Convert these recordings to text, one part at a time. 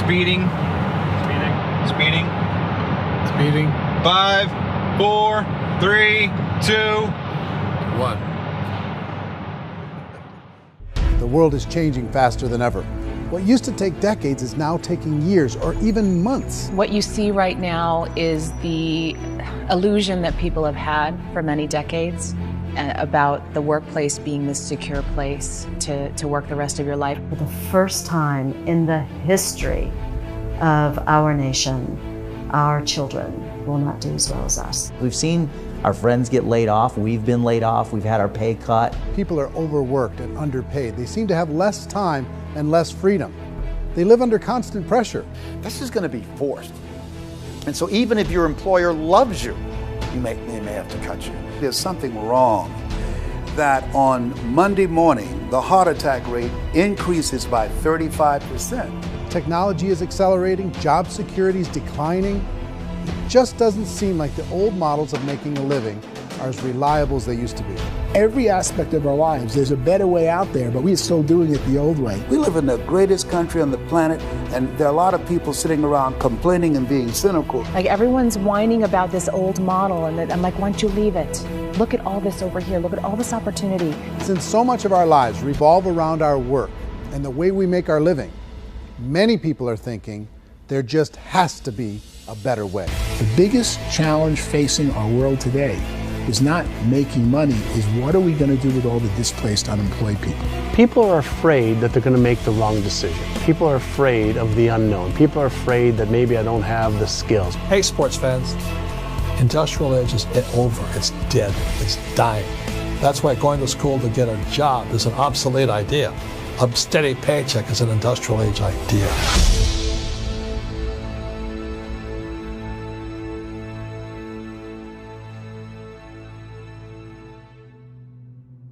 Speeding. Speeding. Speeding. 5, 4, 3, 2, 1. The world is changing faster than ever. What used to take decades is now taking years or even months. What you see right now is the illusion that people have had for many decades about the workplace being this secure place to work the rest of your life. For the first time in the history of our nation, our children will not do as well as us. We've seen our friends get laid off, we've been laid off, we've had our pay cut. People are overworked and underpaid. They seem to have less time and less freedom. They live under constant pressure. This is going to be forced. And so even if your employer loves you, they may have to cut you. There's something wrong that on Monday morning, the heart attack rate increases by 35%. Technology is accelerating, job security is declining. It just doesn't seem like the old models of making a living are as reliable as they used to be. Every aspect of our lives, there's a better way out there, but we're still doing it the old way. We live in the greatest country on the planet, and there are a lot of people sitting around complaining and being cynical. Like everyone's whining about this old model, and I'm like, why don't you leave it? Look at all this over here. Look at all this opportunity. Since so much of our lives revolve around our work and the way we make our living, many people are thinking there just has to be a better way. The biggest challenge facing our world today is not making money, is what are we going to do with all the displaced, unemployed people? People are afraid that they're going to make the wrong decision. People are afraid of the unknown. People are afraid that maybe I don't have the skills. Hey, sports fans, industrial age is over. It's dead. It's dying. That's why going to school to get a job is an obsolete idea. A steady paycheck is an industrial age idea.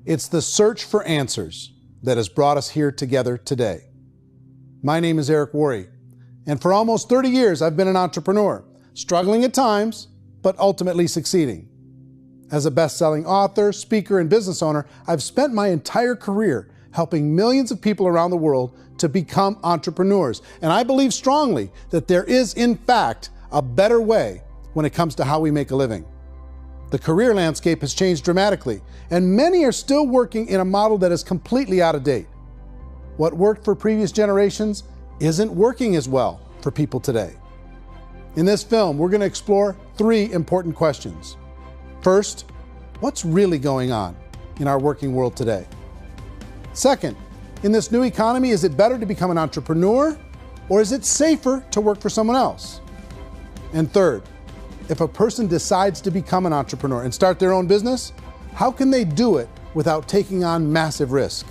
It's the search for answers that has brought us here together today. My name is Worre, and for almost 30 years I've been an entrepreneur, struggling at times, but ultimately succeeding. As a best-selling author, speaker, and business owner, I've spent my entire career helping millions of people around the world to become entrepreneurs. And I believe strongly that there is, in fact, a better way when it comes to how we make a living. The career landscape has changed dramatically, and many are still working in a model that is completely out of date. What worked for previous generations isn't working as well for people today. In this film, we're going to explore 3 important questions. First, what's really going on in our working world today? Second, in this new economy, is it better to become an entrepreneur, or is it safer to work for someone else? And third, if a person decides to become an entrepreneur and start their own business, how can they do it without taking on massive risk?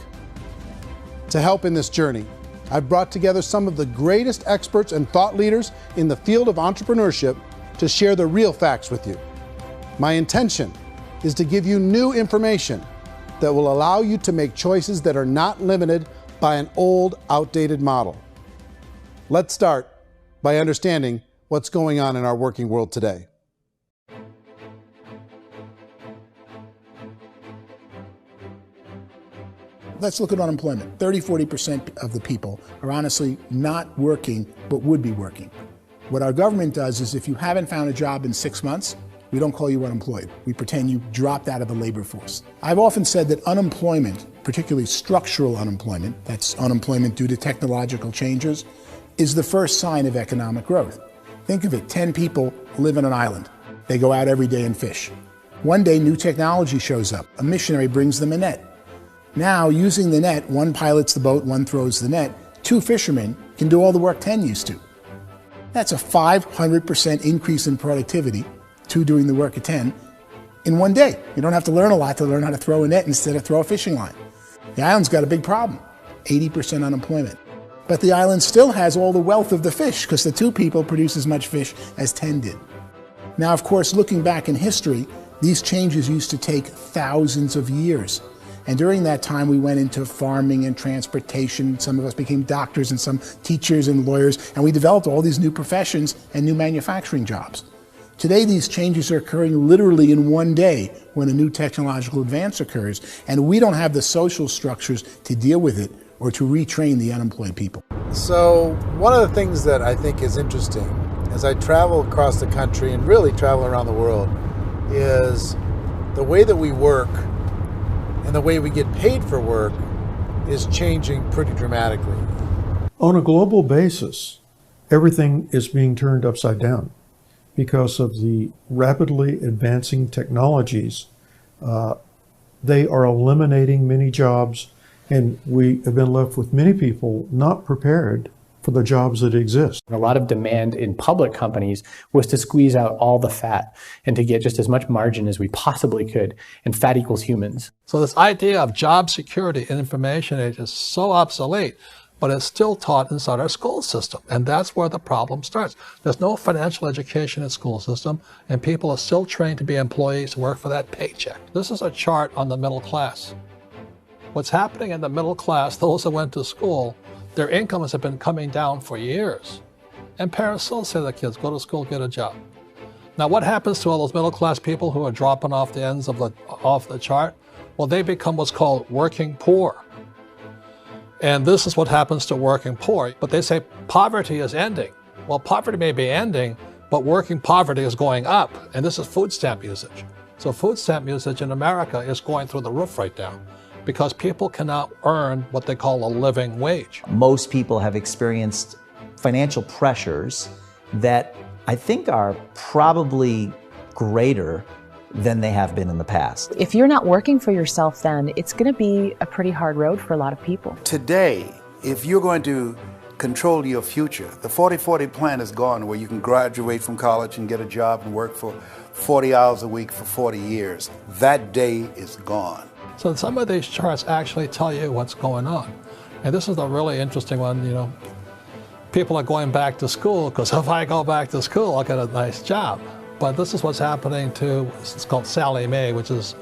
To help in this journey, I've brought together some of the greatest experts and thought leaders in the field of entrepreneurship to share the real facts with you. My intention is to give you new information that will allow you to make choices that are not limited by an old, outdated model. Let's start by understanding what's going on in our working world today. Let's look at unemployment. 30–40% of the people are honestly not working, but would be working. What our government does is if you haven't found a job in 6 months, we don't call you unemployed. We pretend you dropped out of the labor force. I've often said that unemployment, particularly structural unemployment, that's unemployment due to technological changes, is the first sign of economic growth. Think of it, 10 people live on an island. They go out every day and fish. One day, new technology shows up. A missionary brings them a net. Now, using the net, one pilots the boat, one throws the net. 2 fishermen can do all the work 10 used to. That's a 500% increase in productivity, 2 doing the work of 10, in one day. You don't have to learn a lot to learn how to throw a net instead of throw a fishing line. The island's got a big problem, 80% unemployment. But the island still has all the wealth of the fish because the 2 people produce as much fish as 10 did. Now, of course, looking back in history, these changes used to take thousands of years. And during that time, we went into farming and transportation. Some of us became doctors and some teachers and lawyers, and we developed all these new professions and new manufacturing jobs. Today, these changes are occurring literally in one day when a new technological advance occurs, and we don't have the social structures to deal with it or to retrain the unemployed people. So one of the things that I think is interesting as I travel across the country and really travel around the world is the way that we work and the way we get paid for work is changing pretty dramatically. On a global basis, everything is being turned upside down because of the rapidly advancing technologies. They are eliminating many jobs, and we have been left with many people not prepared for the jobs that exist. A lot of demand in public companies was to squeeze out all the fat and to get just as much margin as we possibly could, and fat equals humans. So this idea of job security in information age is so obsolete, but it's still taught inside our school system, and that's where the problem starts. There's no financial education in the school system, and people are still trained to be employees to work for that paycheck. This is a chart on the middle class. What's happening in the middle class, those that went to school, their incomes have been coming down for years. And parents still say to their kids, go to school, get a job. Now what happens to all those middle class people who are dropping off the ends of the chart? Well, they become what's called working poor. And this is what happens to working poor. But they say poverty is ending. Well, poverty may be ending, but working poverty is going up. And this is food stamp usage. So food stamp usage in America is going through the roof right now, because people cannot earn what they call a living wage. Most people have experienced financial pressures that I think are probably greater than they have been in the past. If you're not working for yourself, then it's going to be a pretty hard road for a lot of people. Today, if you're going to control your future, the 40-40 plan is gone, where you can graduate from college and get a job and work for 40 hours a week for 40 years. That day is gone. So some of these charts actually tell you what's going on. And this is a really interesting one, you know. People are going back to school because if I go back to school, I'll get a nice job. But this is what's happening to, it's called Sallie Mae, which is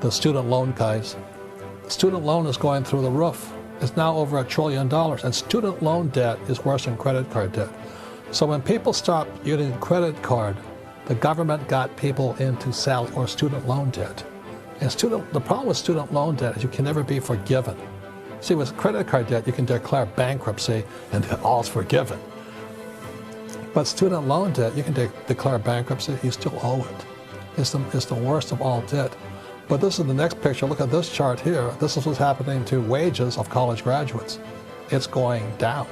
the student loan guys. Student loan is going through the roof. It's now over $1 trillion, and student loan debt is worse than credit card debt. So when people stopped using credit card, the government got people into student loan debt. And the problem with student loan debt is you can never be forgiven. See, with credit card debt, you can declare bankruptcy and all's forgiven. But student loan debt, you can declare bankruptcy, you still owe it. It's the worst of all debt. But this is the next picture. Look at this chart here. This is what's happening to wages of college graduates. It's going down.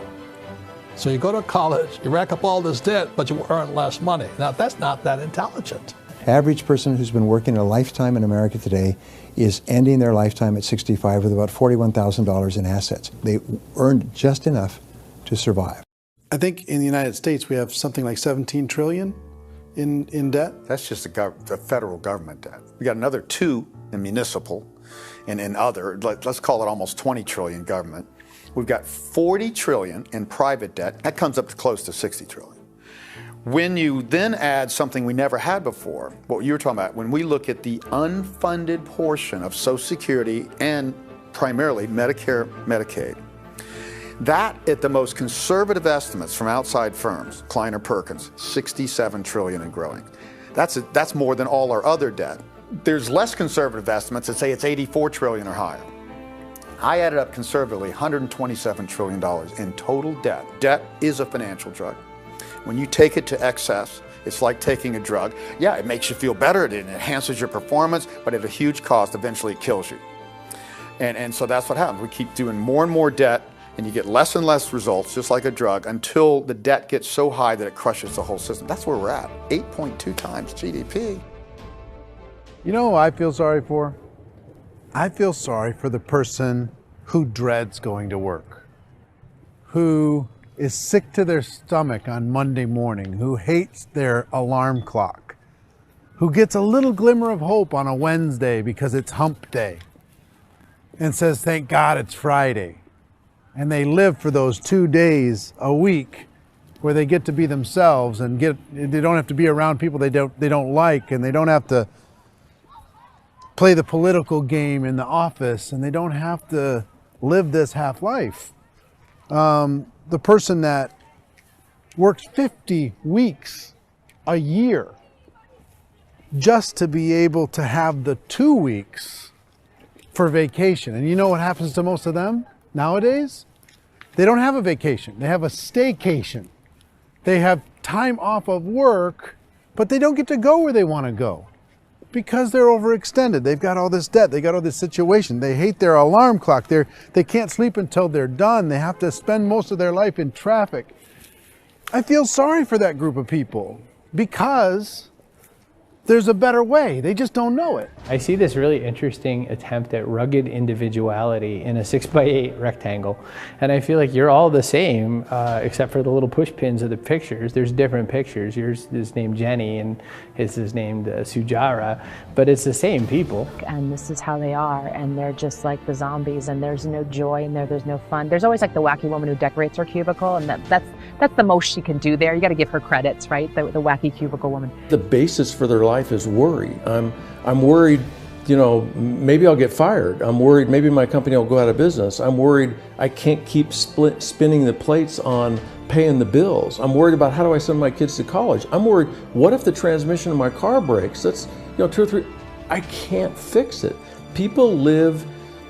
So you go to college, you rack up all this debt, but you earn less money. Now, that's not that intelligent. Average person who's been working a lifetime in America today is ending their lifetime at 65 with about $41,000 in assets. They earned just enough to survive. I think in the United States we have something like 17 trillion in debt. That's just the federal government debt. We got another 2 in municipal and in other, let's call it almost 20 trillion government. We've got 40 trillion in private debt. That comes up to close to 60 trillion. When you then add something we never had before, what you were talking about, when we look at the unfunded portion of Social Security and primarily Medicare, Medicaid, that at the most conservative estimates from outside firms, Kleiner Perkins, 67 trillion and growing. That's more than all our other debt. There's less conservative estimates that say it's 84 trillion or higher. I added up conservatively $127 trillion in total debt. Debt is a financial drug. When you take it to excess, it's like taking a drug. Yeah, it makes you feel better, it enhances your performance, but at a huge cost, eventually it kills you. And so that's what happens. We keep doing more and more debt, and you get less and less results, just like a drug, until the debt gets so high that it crushes the whole system. That's where we're at, 8.2 times GDP. You know who I feel sorry for? I feel sorry for the person who dreads going to work, who is sick to their stomach on Monday morning, who hates their alarm clock, who gets a little glimmer of hope on a Wednesday because it's hump day and says, thank God it's Friday. And they live for those 2 days a week where they get to be themselves and they don't have to be around people they don't like, and they don't have to play the political game in the office, and they don't have to live this half life. The person that works 50 weeks a year just to be able to have the 2 weeks for vacation. And you know what happens to most of them nowadays? They don't have a vacation. They have a staycation. They have time off of work, but they don't get to go where they want to go because they're overextended. They've got all this debt. They got all this situation. They hate their alarm clock. They can't sleep until they're done. They have to spend most of their life in traffic. I feel sorry for that group of people because there's a better way. They just don't know it. I see this really interesting attempt at rugged individuality in a 6x8 rectangle. And I feel like you're all the same, except for the little push pins of the pictures. There's different pictures. Yours is named Jenny and his is named Sujara, but it's the same people. And this is how they are, and they're just like the zombies, and there's no joy in there, there's no fun. There's always like the wacky woman who decorates her cubicle, and that's the most she can do there. You got to give her credits, right? The wacky cubicle woman. The basis for their life is worry. I'm worried, you know, maybe I'll get fired. I'm worried maybe my company will go out of business. I'm worried I can't keep spinning the plates on paying the bills. I'm worried about how do I send my kids to college. I'm worried, what if the transmission of my car breaks? That's, you know, 2 or 3, I can't fix it. People live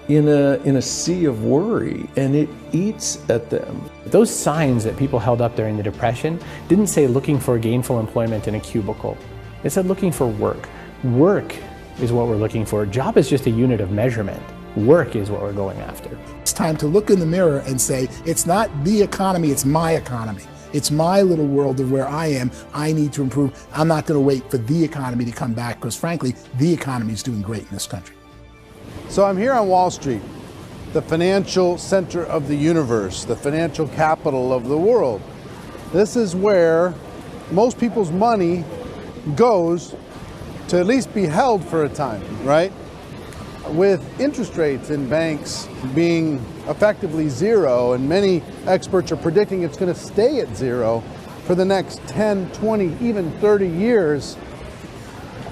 in a sea of worry, and it eats at them. Those signs that people held up during the Depression didn't say looking for gainful employment in a cubicle. It said looking for work. Work is what we're looking for. Job is just a unit of measurement. Work is what we're going after. It's time to look in the mirror and say, it's not the economy, it's my economy. It's my little world of where I am. I need to improve. I'm not going to wait for the economy to come back because, frankly, the economy is doing great in this country. So I'm here on Wall Street, the financial center of the universe, the financial capital of the world. This is where most people's money goes to at least be held for a time, right? With interest rates in banks being effectively zero, and many experts are predicting it's going to stay at zero for the next 10, 20, even 30 years,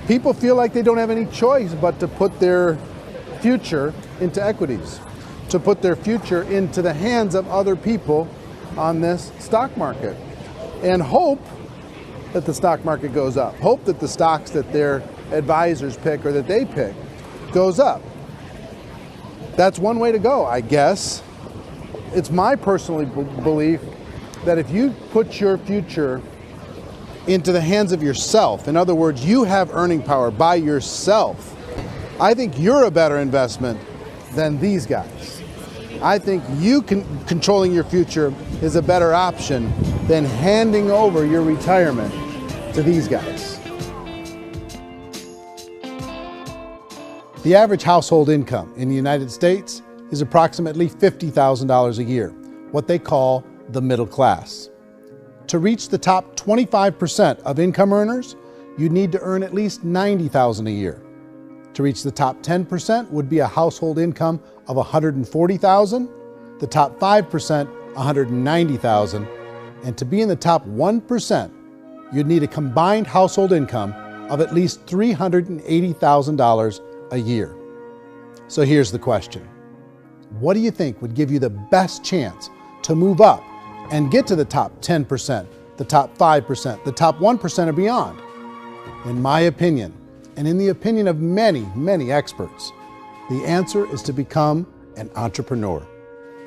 people feel like they don't have any choice but to put their future into equities, to put their future into the hands of other people on this stock market, and hope that the stock market goes up, hope that the stocks that their advisors pick or that they pick goes up. That's one way to go, I guess. It's my personal belief that if you put your future into the hands of yourself, in other words, you have earning power by yourself, I think you're a better investment than these guys. I think you controlling your future is a better option than handing over your retirement to these guys. The average household income in the United States is approximately $50,000 a year, what they call the middle class. To reach the top 25% of income earners, you'd need to earn at least $90,000 a year. To reach the top 10% would be a household income of $140,000, the top 5%, $190,000, and to be in the top 1%, you'd need a combined household income of at least $380,000 a year. So here's the question. What do you think would give you the best chance to move up and get to the top 10%, the top 5%, the top 1% or beyond? In my opinion, and in the opinion of many, many experts, the answer is to become an entrepreneur,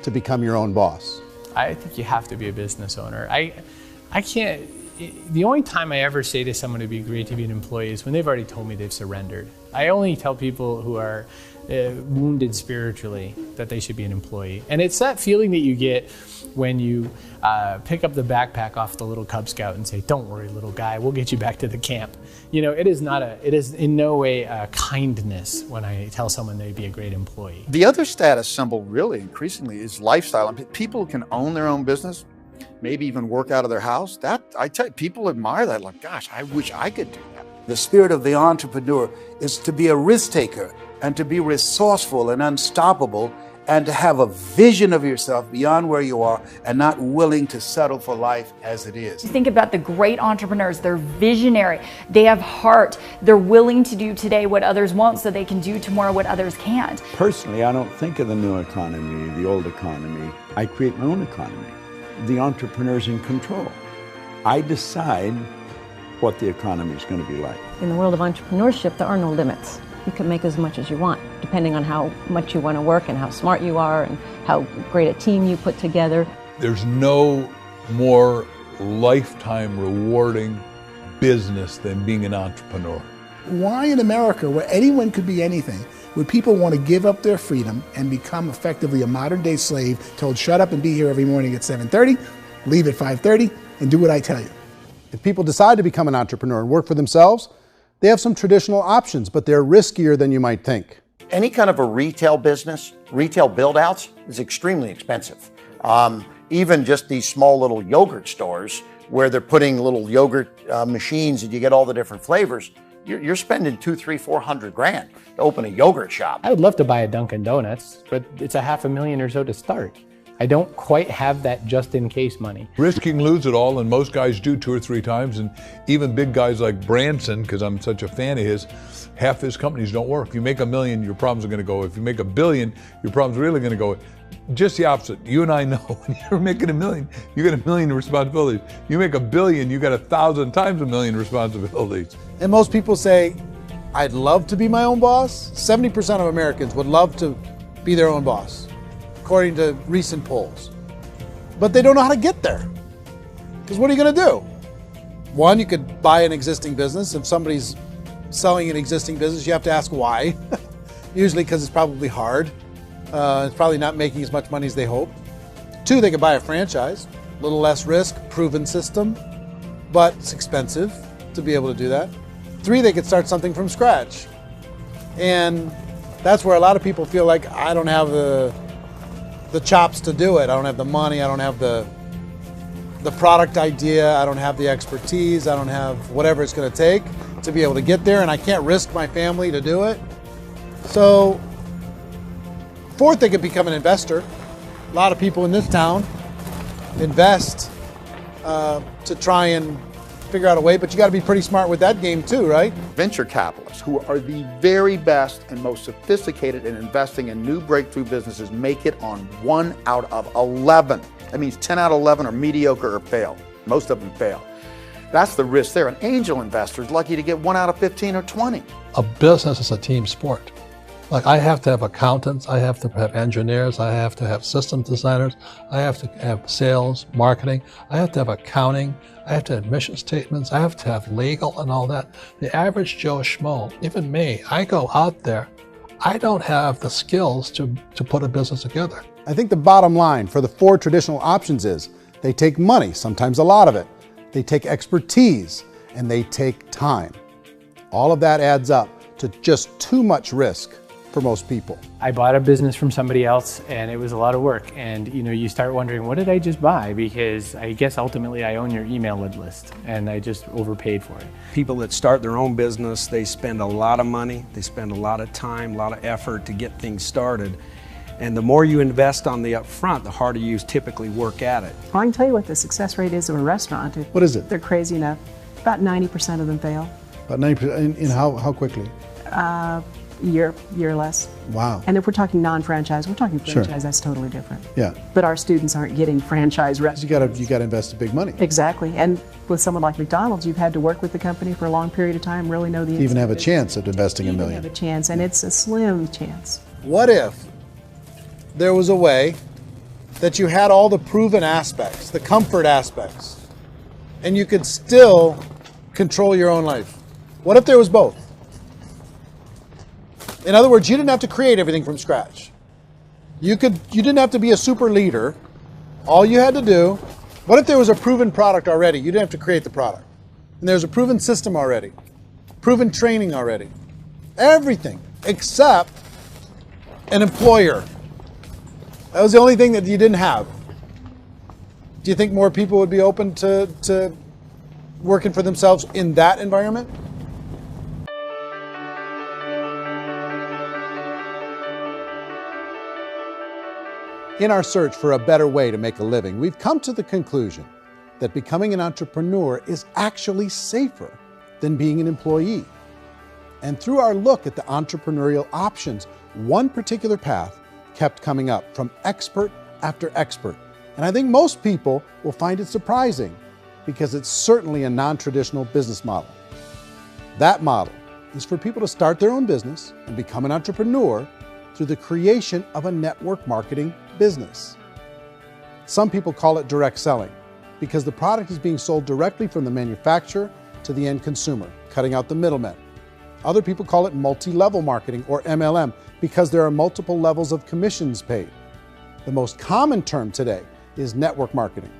to become your own boss. I think you have to be a business owner. I can't, the only time I ever say to someone it'd be great to be an employee is when they've already told me they've surrendered. I only tell people who are wounded spiritually that they should be an employee. And it's that feeling that you get when you pick up the backpack off the little Cub Scout and say, "Don't worry, little guy, we'll get you back to the camp." You know, it is in no way a kindness when I tell someone they'd be a great employee. The other status symbol really increasingly is lifestyle. And people can own their own business, maybe even work out of their house. That, I tell you, people admire that, like, gosh, I wish I could do that. The spirit of the entrepreneur is to be a risk taker and to be resourceful and unstoppable and to have a vision of yourself beyond where you are and not willing to settle for life as it is. Think about the great entrepreneurs. They're visionary. They have heart. They're willing to do today what others won't so they can do tomorrow what others can't. Personally, I don't think of the new economy, the old economy. I create my own economy. The entrepreneur's in control. I decide what the economy is going to be like. In the world of entrepreneurship, there are no limits. You can make as much as you want, depending on how much you want to work and how smart you are and how great a team you put together. There's no more lifetime rewarding business than being an entrepreneur. Why in America, where anyone could be anything, would people want to give up their freedom and become effectively a modern-day slave, told shut up and be here every morning at 7:30, leave at 5:30, and do what I tell you? If people decide to become an entrepreneur and work for themselves, they have some traditional options, but they're riskier than you might think. Any kind of a retail business, retail build-outs, is extremely expensive. Even just these small little yogurt stores where they're putting little yogurt machines and you get all the different flavors, you're spending $200,000, $300,000, $400,000 to open a yogurt shop. I would love to buy a Dunkin' Donuts, but it's a $500,000 or so to start. I don't quite have that just in case money. Risking lose it all, and most guys do 2 or 3 times, and even big guys like Branson, because I'm such a fan of his, half his companies don't work. If you make $1 million, your problems are going to go. If you make $1 billion, your problems are really going to go. Just the opposite. You and I know when you're making $1 million, you get $1 million responsibilities. You make $1 billion, you got 1,000 times $1 million responsibilities. And most people say, I'd love to be my own boss. 70% of Americans would love to be their own boss, according to recent polls. But they don't know how to get there. Because what are you going to do? One, you could buy an existing business. If somebody's selling an existing business, you have to ask why. Usually because it's probably hard. It's probably not making as much money as they hope. 2, they could buy a franchise. A little less risk, proven system, but it's expensive to be able to do that. 3, they could start something from scratch. And that's where a lot of people feel like, I don't have the chops to do it. I don't have the money. I don't have the product idea. I don't have the expertise. I don't have whatever it's going to take to be able to get there, and I can't risk my family to do it. So, 4th, they could become an investor. A lot of people in this town invest to try and figure out a way, but you got to be pretty smart with that game too, right? Venture capitalists, who are the very best and most sophisticated in investing in new breakthrough businesses, make it on 1 out of 11. That means 10 out of 11 are mediocre or fail. Most of them fail. That's the risk there. An angel investor is lucky to get 1 out of 15 or 20. A business is a team sport. Like, I have to have accountants, I have to have engineers, I have to have system designers, I have to have sales, marketing, I have to have accounting, I have to have mission statements, I have to have legal and all that. The average Joe Schmo, even me, I go out there, I don't have the skills to put a business together. I think the bottom line for the 4 traditional options is they take money, sometimes a lot of it. They take expertise, and they take time. All of that adds up to just too much risk for most people. I bought a business from somebody else and it was a lot of work. And you start wondering, what did I just buy? Because I guess ultimately I own your email list and I just overpaid for it. People that start their own business, they spend a lot of money, they spend a lot of time, a lot of effort to get things started. And the more you invest on the upfront, the harder you typically work at it. Well, I can tell you what the success rate is of a restaurant. What is it? They're crazy enough. About 90% of them fail. About 90%, in how quickly? Year less. Wow. And if we're talking non-franchise, we're talking franchise, Sure. That's totally different. Yeah. But our students aren't getting franchise restaurants. You gotta invest big money. Exactly. And with someone like McDonald's, you've had to work with the company for a long period of time, really know the To even have a business. chance at investing $1 million. Have a chance, and it's a slim chance. What if there was a way that you had all the proven aspects, the comfort aspects, and you could still control your own life? What if there was both? In other words, you didn't have to create everything from scratch. You didn't have to be a super leader. All you had to do, what if there was a proven product already? You didn't have to create the product. And there's a proven system already, proven training already. Everything except an employer. That was the only thing that you didn't have. Do you think more people would be open to working for themselves in that environment? In our search for a better way to make a living, we've come to the conclusion that becoming an entrepreneur is actually safer than being an employee. And through our look at the entrepreneurial options, one particular path kept coming up from expert after expert. And I think most people will find it surprising because it's certainly a non-traditional business model. That model is for people to start their own business and become an entrepreneur through the creation of a network marketing business. Some people call it direct selling because the product is being sold directly from the manufacturer to the end consumer, cutting out the middlemen. Other people call it multi-level marketing, or MLM, because there are multiple levels of commissions paid. The most common term today is network marketing,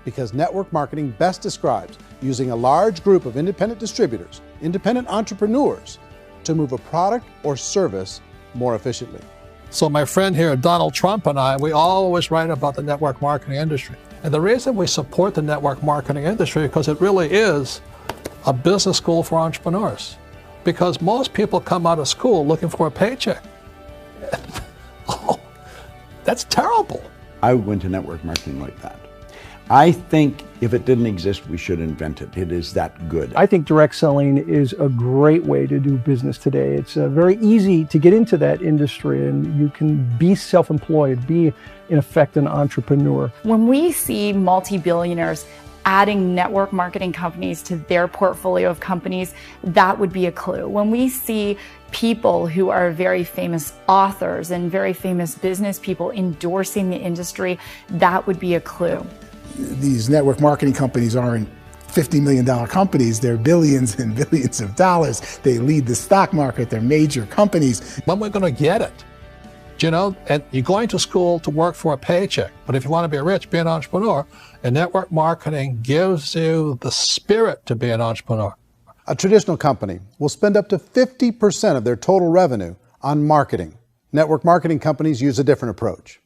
because network marketing best describes using a large group of independent distributors, independent entrepreneurs, to move a product or service more efficiently. So my friend here, Donald Trump, and I, we always write about the network marketing industry. And the reason we support the network marketing industry is because it really is a business school for entrepreneurs. Because most people come out of school looking for a paycheck. Oh, that's terrible. I went to network marketing like that. I think if it didn't exist, we should invent it. It is that good. I think direct selling is a great way to do business today. It's very easy to get into that industry, and you can be self-employed, be in effect an entrepreneur. When we see multi-billionaires adding network marketing companies to their portfolio of companies, that would be a clue. When we see people who are very famous authors and very famous business people endorsing the industry, that would be a clue. These network marketing companies aren't $50 million companies, they're billions and billions of dollars. They lead the stock market, they're major companies. When we're going to get it? You know, and you're going to school to work for a paycheck, but if you want to be rich, be an entrepreneur, and network marketing gives you the spirit to be an entrepreneur. A traditional company will spend up to 50% of their total revenue on marketing. Network marketing companies use a different approach.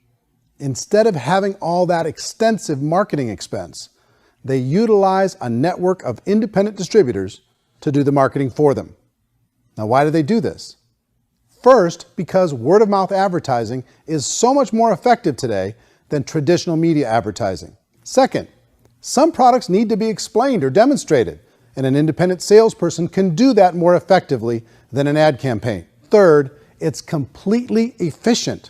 Instead of having all that extensive marketing expense, they utilize a network of independent distributors to do the marketing for them. Now, why do they do this? First, because word-of-mouth advertising is so much more effective today than traditional media advertising. Second, some products need to be explained or demonstrated, and an independent salesperson can do that more effectively than an ad campaign. Third, it's completely efficient.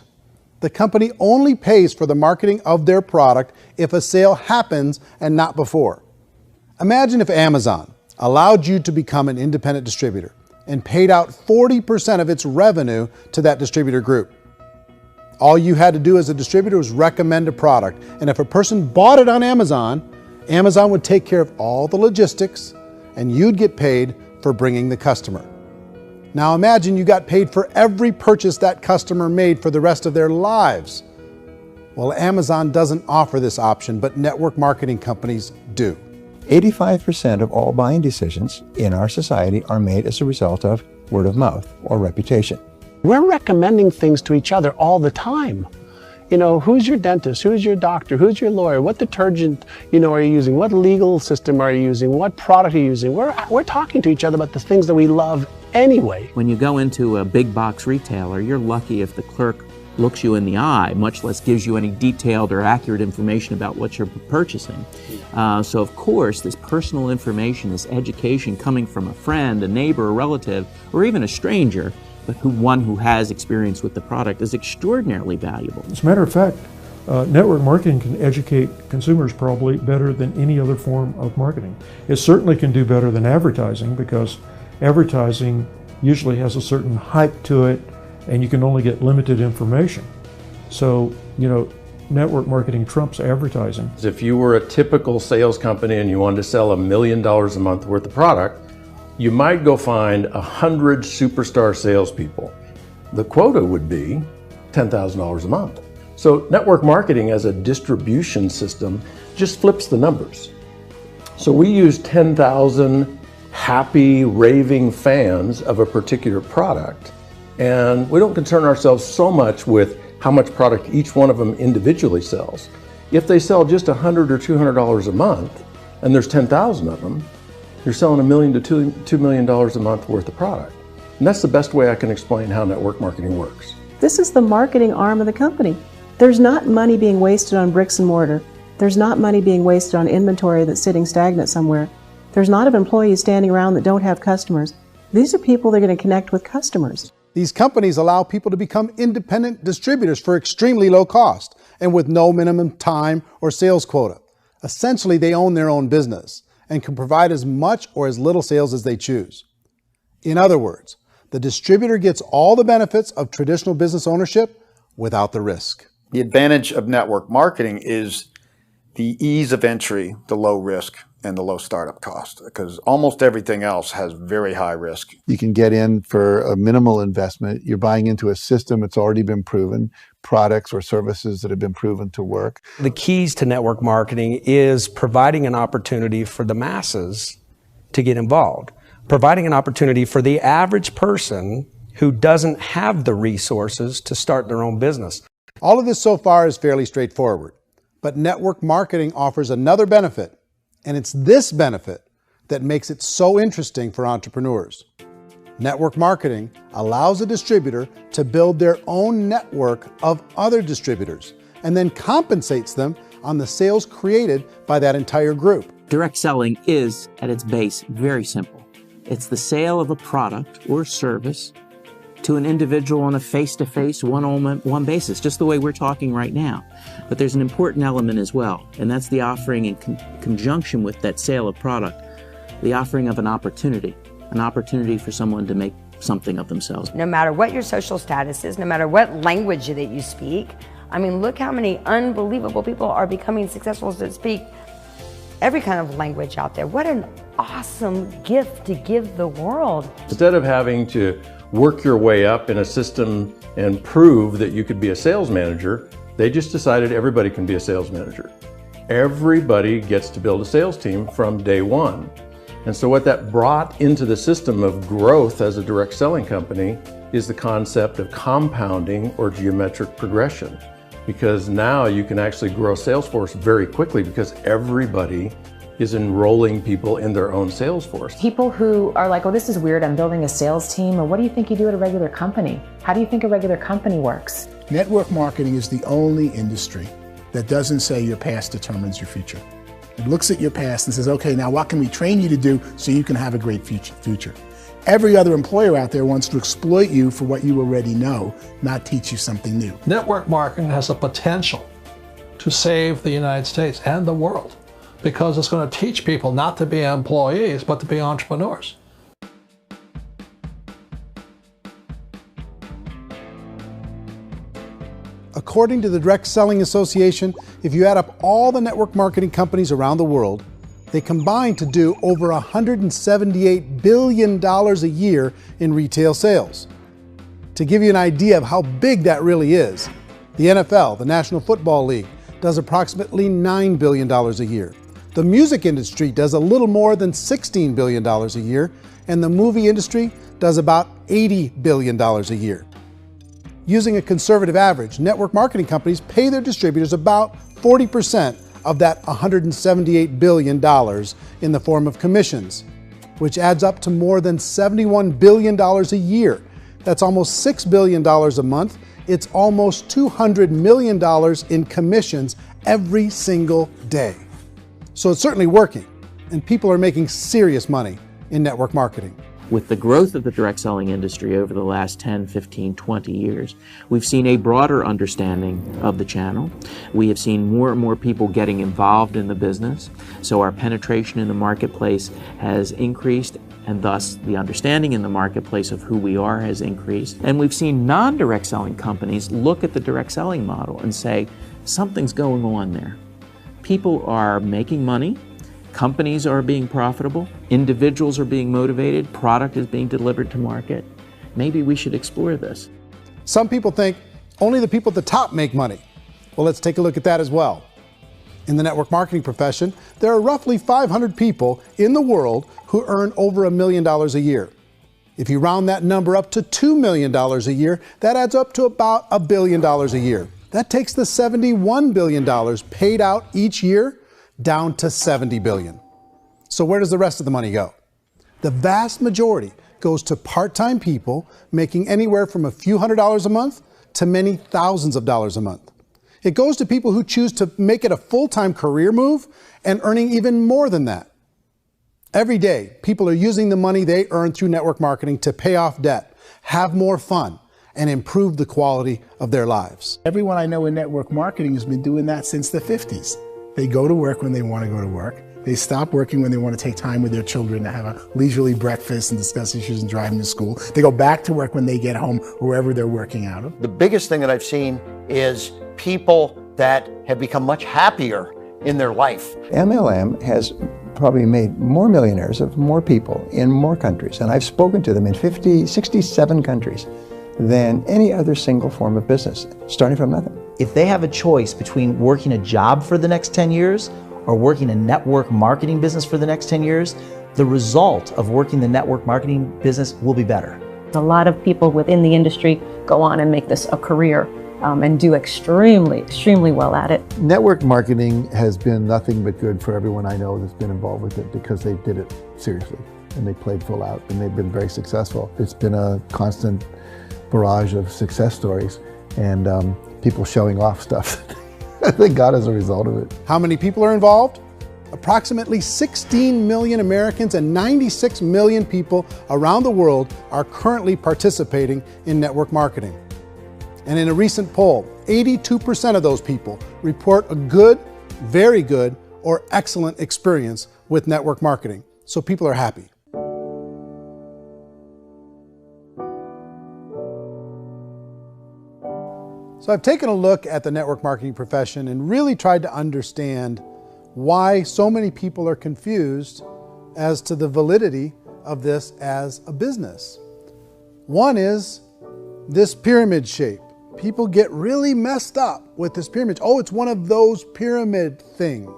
The company only pays for the marketing of their product if a sale happens and not before. Imagine if Amazon allowed you to become an independent distributor and paid out 40% of its revenue to that distributor group. All you had to do as a distributor was recommend a product, and if a person bought it on Amazon, Amazon would take care of all the logistics, and you'd get paid for bringing the customer. Now imagine you got paid for every purchase that customer made for the rest of their lives. Well, Amazon doesn't offer this option, but network marketing companies do. 85% of all buying decisions in our society are made as a result of word of mouth or reputation. We're recommending things to each other all the time. You know, who's your dentist? Who's your doctor? Who's your lawyer? What detergent, are you using? What legal system are you using? What product are you using? We're talking to each other about the things that we love anyway. When you go into a big box retailer, you're lucky if the clerk looks you in the eye, much less gives you any detailed or accurate information about what you're purchasing. So of course, this personal information, this education coming from a friend, a neighbor, a relative, or even a stranger, but one who has experience with the product is extraordinarily valuable. As a matter of fact, network marketing can educate consumers probably better than any other form of marketing. It certainly can do better than advertising, because advertising usually has a certain hype to it, and you can only get limited information. So, network marketing trumps advertising. If you were a typical sales company and you wanted to sell $1 million a month worth of product, you might go find 100 superstar salespeople. The quota would be $10,000 a month. So network marketing as a distribution system just flips the numbers. So we use 10,000 happy, raving fans of a particular product, and we don't concern ourselves so much with how much product each one of them individually sells. If they sell just $100 or $200 a month, and there's 10,000 of them, you're selling $1 million to $2 million a month worth of product. And that's the best way I can explain how network marketing works. This is the marketing arm of the company. There's not money being wasted on bricks and mortar. There's not money being wasted on inventory that's sitting stagnant somewhere. There's not of employees standing around that don't have customers. These are people that are going to connect with customers. These companies allow people to become independent distributors for extremely low cost and with no minimum time or sales quota. Essentially, they own their own business and can provide as much or as little sales as they choose. In other words, the distributor gets all the benefits of traditional business ownership without the risk. The advantage of network marketing is the ease of entry, the low risk, and the low startup cost, because almost everything else has very high risk. You can get in for a minimal investment. You're buying into a system that's already been proven, products or services that have been proven to work. The keys to network marketing is providing an opportunity for the masses to get involved, providing an opportunity for the average person who doesn't have the resources to start their own business. All of this so far is fairly straightforward, but network marketing offers another benefit, and it's this benefit that makes it so interesting for entrepreneurs. Network marketing allows a distributor to build their own network of other distributors and then compensates them on the sales created by that entire group. Direct selling is, at its base, very simple. It's the sale of a product or service to an individual on a face-to-face, one-on-one basis, just the way we're talking right now. But there's an important element as well, and that's the offering in conjunction with that sale of product, the offering of an opportunity for someone to make something of themselves. No matter what your social status is, no matter what language that you speak, I mean, look how many unbelievable people are becoming successful that speak every kind of language out there. What an awesome gift to give the world. Instead of having to work your way up in a system and prove that you could be a sales manager, they just decided everybody can be a sales manager. Everybody gets to build a sales team from day one. And so what that brought into the system of growth as a direct selling company is the concept of compounding or geometric progression. Because now you can actually grow a sales force very quickly because everybody is enrolling people in their own sales force. People who are like, oh, this is weird, I'm building a sales team, or what do you think you do at a regular company? How do you think a regular company works? Network marketing is the only industry that doesn't say your past determines your future. It looks at your past and says, okay, now what can we train you to do so you can have a great future? Every other employer out there wants to exploit you for what you already know, not teach you something new. Network marketing has the potential to save the United States and the world, because it's going to teach people not to be employees, but to be entrepreneurs. According to the Direct Selling Association, if you add up all the network marketing companies around the world, they combine to do over $178 billion a year in retail sales. To give you an idea of how big that really is, the NFL, the National Football League, does approximately $9 billion a year. The music industry does a little more than $16 billion a year, and the movie industry does about $80 billion a year. Using a conservative average, network marketing companies pay their distributors about 40% of that $178 billion in the form of commissions, which adds up to more than $71 billion a year. That's almost $6 billion a month. It's almost $200 million in commissions every single day. So it's certainly working, and people are making serious money in network marketing. With the growth of the direct selling industry over the last 10, 15, 20 years, we've seen a broader understanding of the channel. We have seen more and more people getting involved in the business, so our penetration in the marketplace has increased, and thus the understanding in the marketplace of who we are has increased. And we've seen non-direct selling companies look at the direct selling model and say, something's going on there. People are making money, companies are being profitable, individuals are being motivated, product is being delivered to market. Maybe we should explore this. Some people think only the people at the top make money. Well, let's take a look at that as well. In the network marketing profession, there are roughly 500 people in the world who earn over $1 million a year. If you round that number up to $2 million a year, that adds up to about $1 billion a year. That takes the $71 billion paid out each year down to $70 billion. So where does the rest of the money go? The vast majority goes to part-time people making anywhere from a few $100s a month to many thousands of dollars a month. It goes to people who choose to make it a full-time career move and earning even more than that. Every day, people are using the money they earn through network marketing to pay off debt, have more fun, and improve the quality of their lives. Everyone I know in network marketing has been doing that since the 50s. They go to work when they want to go to work. They stop working when they want to take time with their children to have a leisurely breakfast and discuss issues and drive them to school. They go back to work when they get home, wherever they're working out of. The biggest thing that I've seen is people that have become much happier in their life. MLM has probably made more millionaires of more people in more countries, and I've spoken to them in 67 countries, than any other single form of business, starting from nothing. If they have a choice between working a job for the next 10 years or working a network marketing business for the next 10 years, the result of working the network marketing business will be better. A lot of people within the industry go on and make this a career and do extremely well at it. Network marketing has been nothing but good for everyone I know that's been involved with it because they did it seriously and they played full out and they've been very successful. It's been a constant barrage of success stories and people showing off stuff that they got as a result of it. How many people are involved? Approximately 16 million Americans and 96 million people around the world are currently participating in network marketing. And in a recent poll, 82% of those people report a good, very good, or excellent experience with network marketing. So people are happy. So I've taken a look at the network marketing profession and really tried to understand why so many people are confused as to the validity of this as a business. One is this pyramid shape. People get really messed up with this pyramid. Oh, it's one of those pyramid things.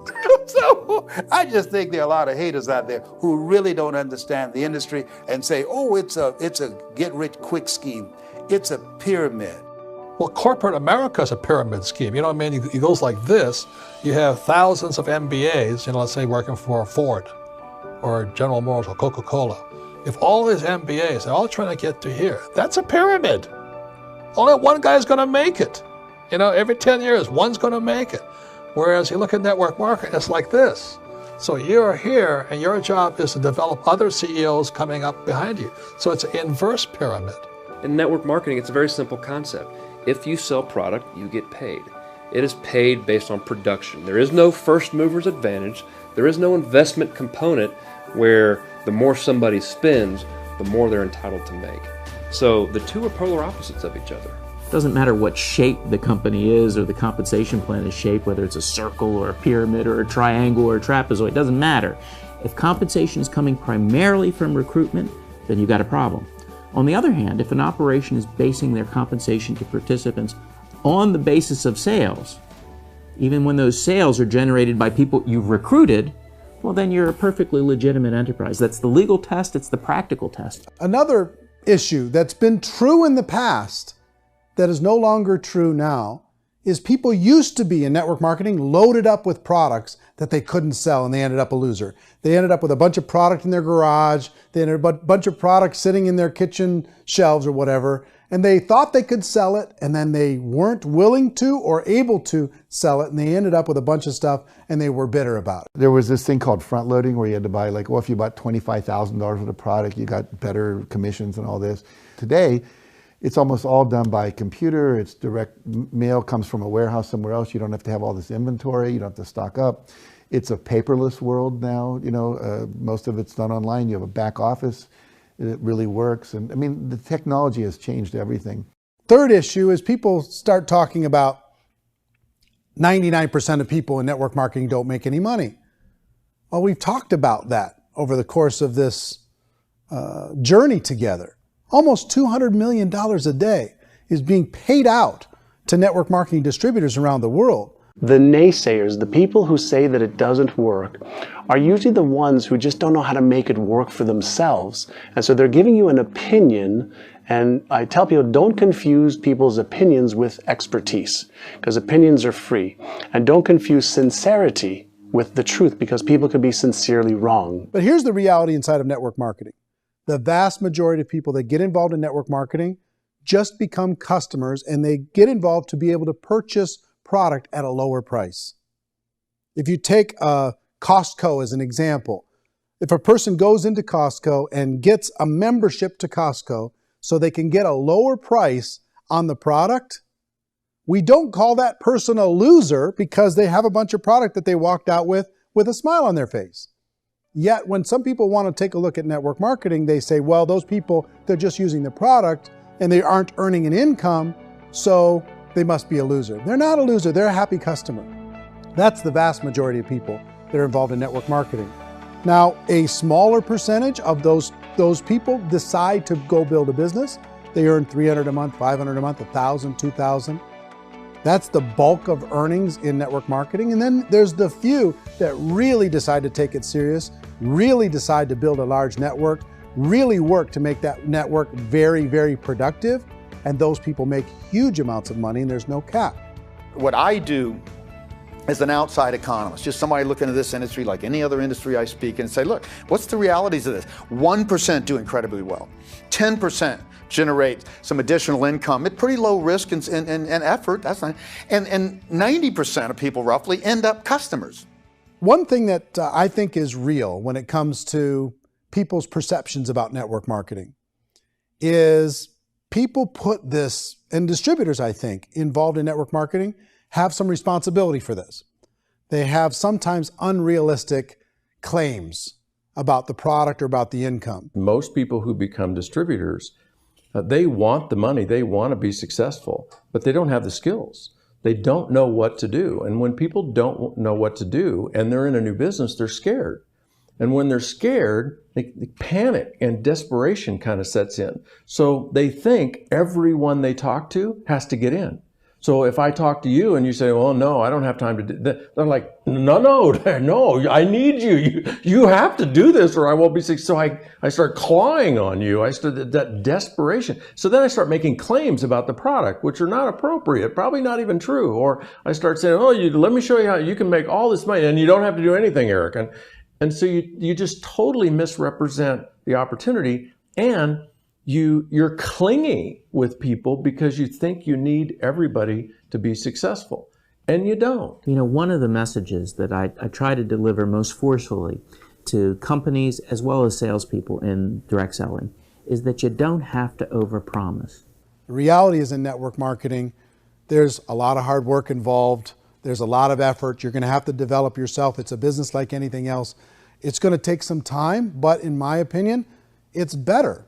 So I just think there are a lot of haters out there who really don't understand the industry and say, oh, it's a get-rich-quick scheme. It's a pyramid. Well, corporate America is a pyramid scheme. You know what I mean? It goes like this. You have thousands of MBAs, let's say working for Ford or General Motors or Coca-Cola. If all these MBAs, they're all trying to get to here, that's a pyramid. Only one guy's going to make it. Every 10 years, one's going to make it. Whereas you look at network marketing, it's like this. So you're here, and your job is to develop other CEOs coming up behind you. So it's an inverse pyramid. In network marketing, it's a very simple concept. If you sell product, you get paid. It is paid based on production. There is no first mover's advantage. There is no investment component where the more somebody spends, the more they're entitled to make. So the two are polar opposites of each other. It doesn't matter what shape the company is or the compensation plan is shaped, whether it's a circle or a pyramid or a triangle or a trapezoid, it doesn't matter. If compensation is coming primarily from recruitment, then you've got a problem. On the other hand, if an operation is basing their compensation to participants on the basis of sales, even when those sales are generated by people you've recruited, well, then you're a perfectly legitimate enterprise. That's the legal test, it's the practical test. Another issue that's been true in the past that is no longer true now is people used to be in network marketing loaded up with products that they couldn't sell and they ended up a loser. They ended up with a bunch of product in their garage, they ended up with a bunch of products sitting in their kitchen shelves or whatever, and they thought they could sell it and then they weren't willing to or able to sell it and they ended up with a bunch of stuff and they were bitter about it. There was this thing called front loading where you had to buy if you bought $25,000 worth of product, you got better commissions and all this. Today, it's almost all done by computer. It's direct mail comes from a warehouse somewhere else. You don't have to have all this inventory. You don't have to stock up. It's a paperless world now. Most of it's done online. You have a back office. It really works. And the technology has changed everything. Third issue is people start talking about 99% of people in network marketing don't make any money. Well, we've talked about that over the course of this journey together. Almost $200 million a day is being paid out to network marketing distributors around the world. The naysayers, the people who say that it doesn't work, are usually the ones who just don't know how to make it work for themselves. And so they're giving you an opinion, and I tell people, don't confuse people's opinions with expertise, because opinions are free. And don't confuse sincerity with the truth, because people could be sincerely wrong. But here's the reality inside of network marketing. The vast majority of people that get involved in network marketing just become customers, and they get involved to be able to purchase product at a lower price. If you take Costco as an example, if a person goes into Costco and gets a membership to Costco so they can get a lower price on the product, we don't call that person a loser because they have a bunch of product that they walked out with a smile on their face. Yet when some people want to take a look at network marketing, they say, well, those people, they're just using the product and they aren't earning an income, so they must be a loser. They're not a loser, they're a happy customer. That's the vast majority of people that are involved in network marketing. Now, a smaller percentage of those people decide to go build a business. They earn $300 a month, $500 a month, $1,000, $2,000. That's the bulk of earnings in network marketing. And then there's the few that really decide to take it serious, really decide to build a large network, really work to make that network very, very productive. And those people make huge amounts of money and there's no cap. What I do as an outside economist, just somebody looking at this industry like any other industry I speak and say, look, what's the realities of this? 1% do incredibly well. 10% generate some additional income at pretty low risk and effort. That's not, and 90% of people roughly end up customers. One thing that I think is real when it comes to people's perceptions about network marketing is people put this, and distributors, I think, involved in network marketing have some responsibility for this. They have sometimes unrealistic claims about the product or about the income. Most people who become distributors, they want the money, they want to be successful, but they don't have the skills. They don't know what to do. And when people don't know what to do and they're in a new business, they're scared. And when they're scared, they panic and desperation kind of sets in. So they think everyone they talk to has to get in. So if I talk to you and you say, well, no, I don't have time to do that, they're like, no, I need you. You have to do this or I won't be successful. So I start clawing on you. I start that desperation. So then I start making claims about the product, which are not appropriate, probably not even true. Or I start saying, oh, let me show you how you can make all this money and you don't have to do anything, Eric. And so you just totally misrepresent the opportunity, and you're clingy with people because you think you need everybody to be successful, and you don't. You know, one of the messages that I try to deliver most forcefully to companies as well as salespeople in direct selling is that you don't have to overpromise. The reality is in network marketing, there's a lot of hard work involved. There's a lot of effort. You're going to have to develop yourself. It's a business like anything else. It's going to take some time, but in my opinion, it's better.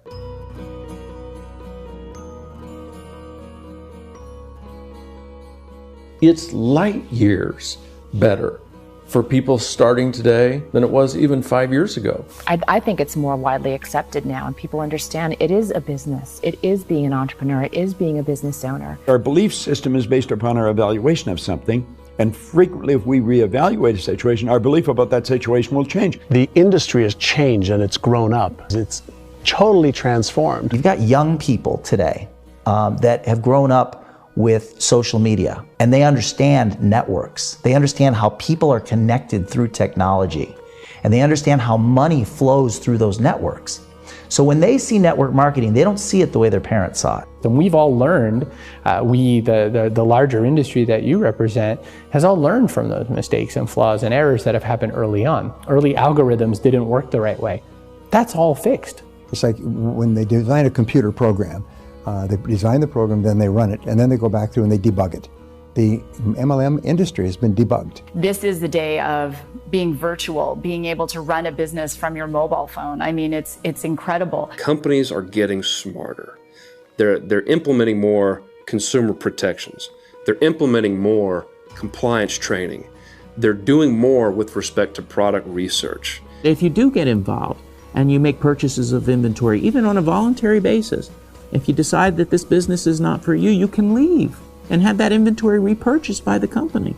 It's light years better for people starting today than it was even 5 years ago. I think it's more widely accepted now, and people understand it is a business. It is being an entrepreneur. It is being a business owner. Our belief system is based upon our evaluation of something. And frequently, if we reevaluate a situation, our belief about that situation will change. The industry has changed and it's grown up. It's totally transformed. You've got young people today that have grown up with social media, and they understand networks. They understand how people are connected through technology, and they understand how money flows through those networks. So when they see network marketing, they don't see it the way their parents saw it. And we've all learned, the larger industry that you represent, has all learned from those mistakes and flaws and errors that have happened early on. Early algorithms didn't work the right way. That's all fixed. It's like when they design a computer program, they design the program, then they run it, and then they go back through and they debug it. The MLM industry has been debugged. This is the day of being virtual, being able to run a business from your mobile phone. I mean, it's incredible. Companies are getting smarter. They're implementing more consumer protections. They're implementing more compliance training. They're doing more with respect to product research. If you do get involved and you make purchases of inventory, even on a voluntary basis, if you decide that this business is not for you, you can leave and have that inventory repurchased by the company.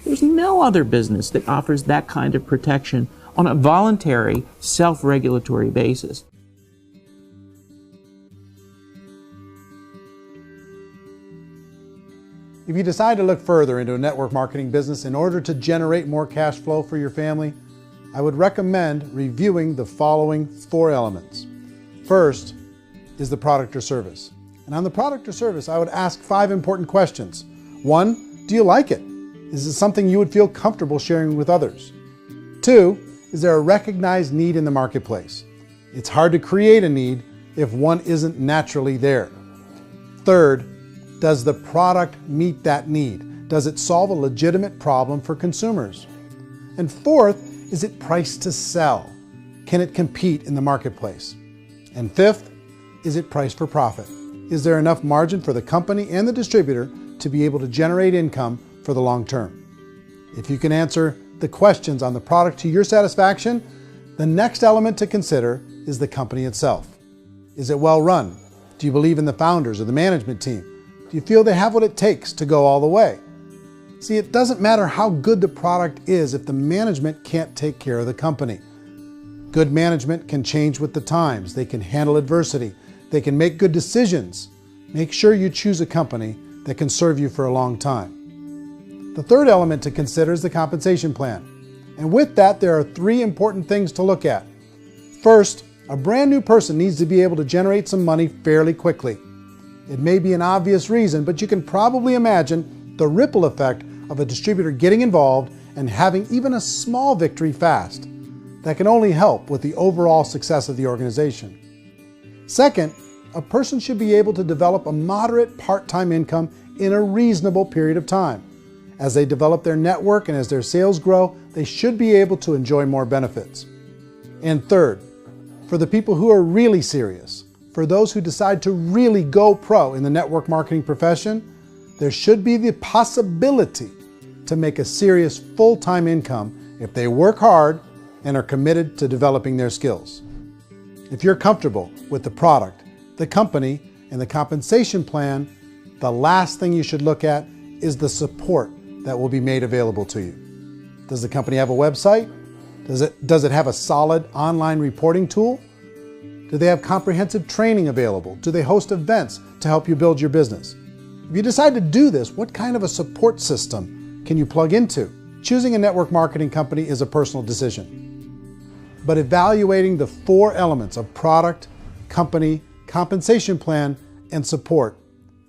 There's no other business that offers that kind of protection on a voluntary, self-regulatory basis. If you decide to look further into a network marketing business in order to generate more cash flow for your family, I would recommend reviewing the following 4 elements. First is the product or service. And on the product or service, I would ask 5 important questions. 1, do you like it? Is it something you would feel comfortable sharing with others? 2, is there a recognized need in the marketplace? It's hard to create a need if one isn't naturally there. 3rd, does the product meet that need? Does it solve a legitimate problem for consumers? And 4th, is it priced to sell? Can it compete in the marketplace? And 5th, is it priced for profit? Is there enough margin for the company and the distributor to be able to generate income for the long term? If you can answer the questions on the product to your satisfaction, the next element to consider is the company itself. Is it well run? Do you believe in the founders or the management team? Do you feel they have what it takes to go all the way? See, it doesn't matter how good the product is if the management can't take care of the company. Good management can change with the times. They can handle adversity. They can make good decisions. Make sure you choose a company that can serve you for a long time. The third element to consider is the compensation plan. And with that, there are 3 important things to look at. First, a brand new person needs to be able to generate some money fairly quickly. It may be an obvious reason, but you can probably imagine the ripple effect of a distributor getting involved and having even a small victory fast. That can only help with the overall success of the organization. Second, a person should be able to develop a moderate part-time income in a reasonable period of time. As they develop their network and as their sales grow, they should be able to enjoy more benefits. And third, for the people who are really serious, for those who decide to really go pro in the network marketing profession, there should be the possibility to make a serious full-time income if they work hard and are committed to developing their skills. If you're comfortable with the product, the company, and the compensation plan, the last thing you should look at is the support that will be made available to you. Does the company have a website? Does it have a solid online reporting tool? Do they have comprehensive training available? Do they host events to help you build your business? If you decide to do this, what kind of a support system can you plug into? Choosing a network marketing company is a personal decision. But evaluating the 4 elements of product, company, compensation plan, and support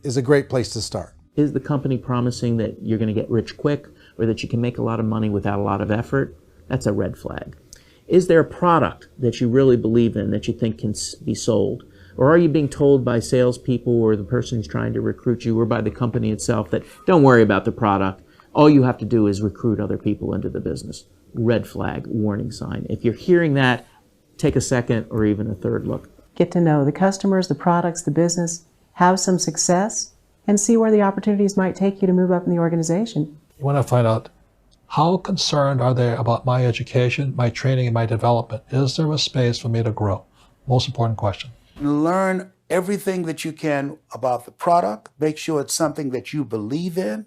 is a great place to start. Is the company promising that you're going to get rich quick or that you can make a lot of money without a lot of effort? That's a red flag. Is there a product that you really believe in that you think can be sold? Or are you being told by salespeople or the person who's trying to recruit you or by the company itself that don't worry about the product, all you have to do is recruit other people into the business? Red flag, warning sign. If you're hearing that, take a second or even a third look. Get to know the customers, the products, the business, have some success, and see where the opportunities might take you to move up in the organization. You want to find out how concerned are they about my education, my training, and my development? Is there a space for me to grow? Most important question. Learn everything that you can about the product. Make sure it's something that you believe in,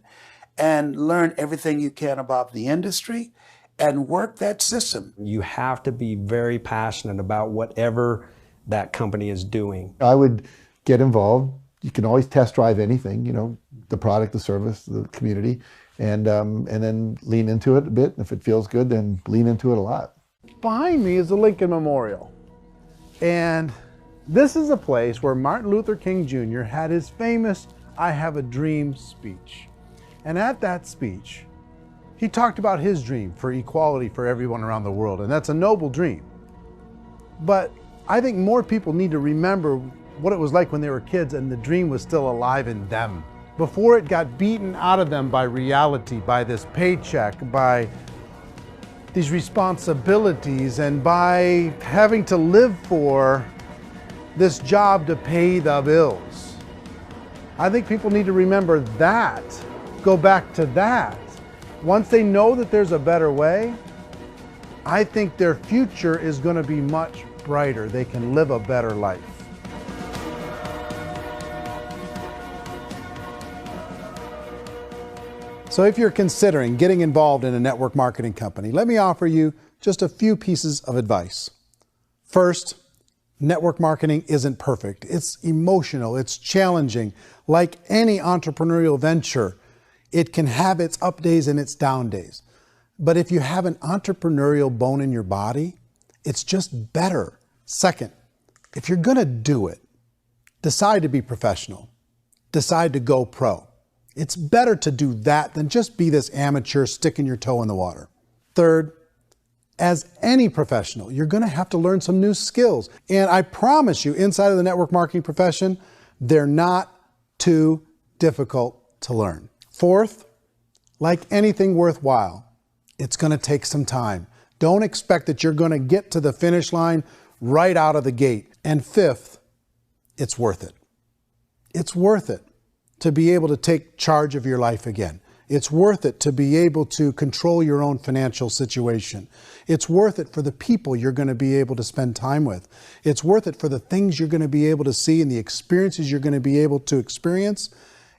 and learn everything you can about the industry and work that system. You have to be very passionate about whatever that company is doing. I would get involved. You can always test drive anything, you know, the product, the service, the community, and then lean into it a bit. If it feels good, then lean into it a lot. Behind me is the Lincoln Memorial. And this is a place where Martin Luther King Jr. had his famous "I Have a Dream" speech. And at that speech, he talked about his dream for equality for everyone around the world. And that's a noble dream. But I think more people need to remember what it was like when they were kids and the dream was still alive in them. Before it got beaten out of them by reality, by this paycheck, by these responsibilities, and by having to live for this job to pay the bills. I think people need to remember that, go back to that. Once they know that there's a better way, I think their future is going to be much brighter. They can live a better life. So if you're considering getting involved in a network marketing company, let me offer you just a few pieces of advice. First, network marketing isn't perfect. It's emotional, it's challenging. Like any entrepreneurial venture, it can have its up days and its down days. But if you have an entrepreneurial bone in your body, it's just better. Second, if you're gonna do it, decide to be professional. Decide to go pro. It's better to do that than just be this amateur sticking your toe in the water. Third, as any professional, you're going to have to learn some new skills. And I promise you, inside of the network marketing profession, they're not too difficult to learn. Fourth, like anything worthwhile, it's going to take some time. Don't expect that you're going to get to the finish line right out of the gate. And fifth, it's worth it. It's worth it to be able to take charge of your life again. It's worth it to be able to control your own financial situation. It's worth it for the people you're going to be able to spend time with. It's worth it for the things you're going to be able to see and the experiences you're going to be able to experience.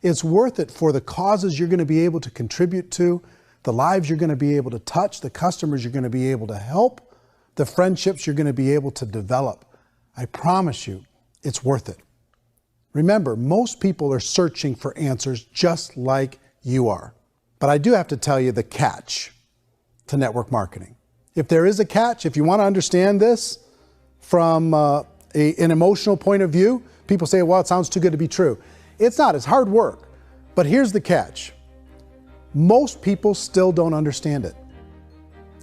It's worth it for the causes you're going to be able to contribute to, the lives you're going to be able to touch, the customers you're going to be able to help, the friendships you're going to be able to develop. I promise you, it's worth it. Remember, most people are searching for answers just like you are. But I do have to tell you the catch to network marketing. If there is a catch, if you want to understand this from an emotional point of view, people say, well, it sounds too good to be true. It's not, it's hard work. But here's the catch. Most people still don't understand it.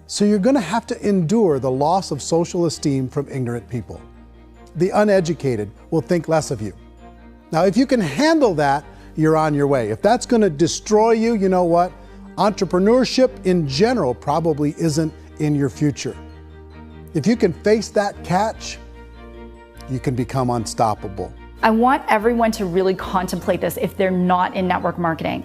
So you're going to have to endure the loss of social esteem from ignorant people. The uneducated will think less of you. Now, if you can handle that, you're on your way. If that's going to destroy you, you know what? Entrepreneurship in general probably isn't in your future. If you can face that catch, you can become unstoppable. I want everyone to really contemplate this if they're not in network marketing.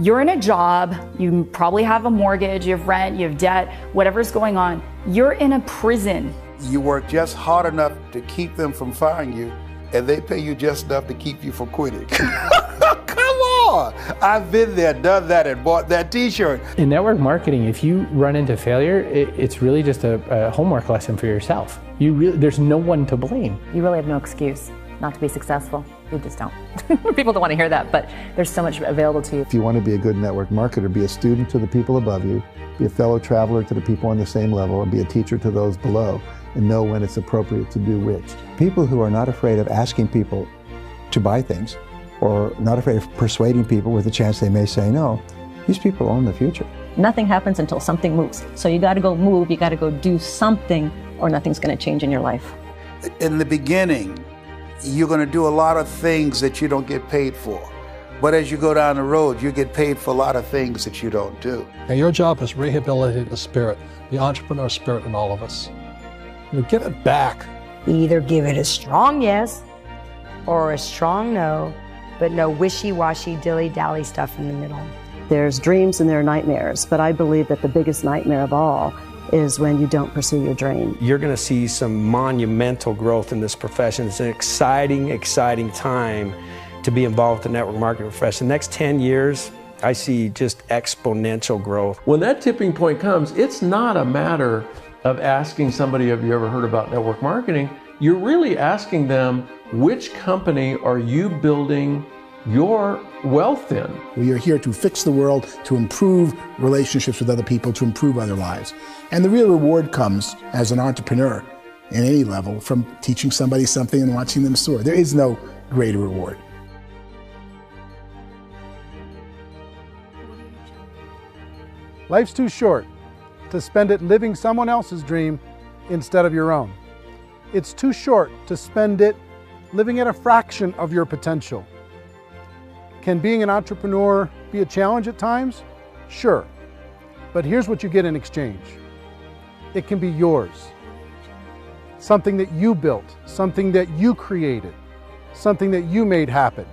You're in a job, you probably have a mortgage, you have rent, you have debt, whatever's going on. You're in a prison. You work just hard enough to keep them from firing you, and they pay you just enough to keep you from quitting. Come on! I've been there, done that, and bought that t-shirt. In network marketing, if you run into failure, it's really just a homework lesson for yourself. There's no one to blame. You really have no excuse not to be successful. You just don't. People don't want to hear that, but there's so much available to you. If you want to be a good network marketer, be a student to the people above you, be a fellow traveler to the people on the same level, and be a teacher to those below, and know when it's appropriate to do which. People who are not afraid of asking people to buy things, or not afraid of persuading people with a chance they may say no, these people own the future. Nothing happens until something moves. So you got to go move, you got to go do something, or nothing's going to change in your life. In the beginning, you're going to do a lot of things that you don't get paid for. But as you go down the road, you get paid for a lot of things that you don't do. And your job is rehabilitate the spirit, the entrepreneur spirit in all of us. You get it back. Either give it a strong yes or a strong no, but no wishy-washy, dilly-dally stuff in the middle. There's dreams and there are nightmares, but I believe that the biggest nightmare of all is when you don't pursue your dream. You're going to see some monumental growth in this profession. It's an exciting, exciting time to be involved with the network marketing profession. The next 10 years, I see just exponential growth. When that tipping point comes, it's not a matter of asking somebody, have you ever heard about network marketing? You're really asking them, which company are you building your wealth in? We are here to fix the world, to improve relationships with other people, to improve other lives. And the real reward comes as an entrepreneur in any level from teaching somebody something and watching them soar. There is no greater reward. Life's too short to spend it living someone else's dream instead of your own. It's too short to spend it living at a fraction of your potential. Can being an entrepreneur be a challenge at times? Sure. But here's what you get in exchange. It can be yours. Something that you built, something that you created, something that you made happen.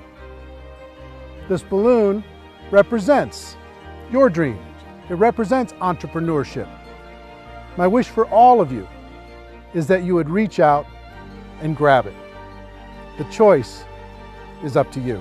This balloon represents your dream. It represents entrepreneurship. My wish for all of you is that you would reach out and grab it. The choice is up to you.